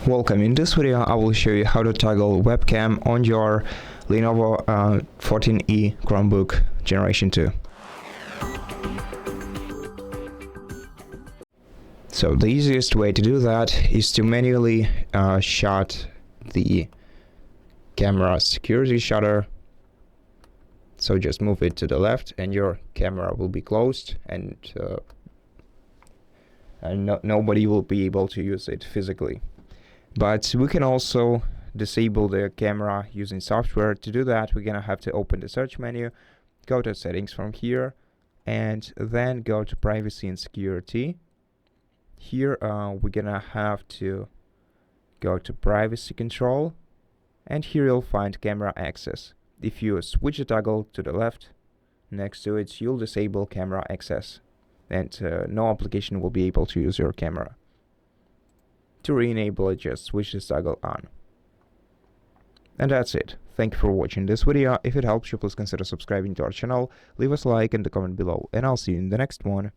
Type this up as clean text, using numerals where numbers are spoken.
Welcome. In this video I will show you how to toggle webcam on your Lenovo 14e Chromebook Generation 2. So the easiest way to do that is to manually shut the camera security shutter. So just move it to the left and your camera will be closed, and nobody will be able to use it physically. But we can also disable the camera using software. To do that, we're gonna have to open the search menu, go to settings from here, and then go to privacy and security. Here we're gonna have to go to privacy control, and here you'll find camera access. If you switch the toggle to the left next to it, you'll disable camera access, and no application will be able to use your camera. To re-enable it, just switch this toggle on. And that's it. Thank you for watching this video. If it helps you, please consider subscribing to our channel, leave us a like and a comment below, and I'll see you in the next one.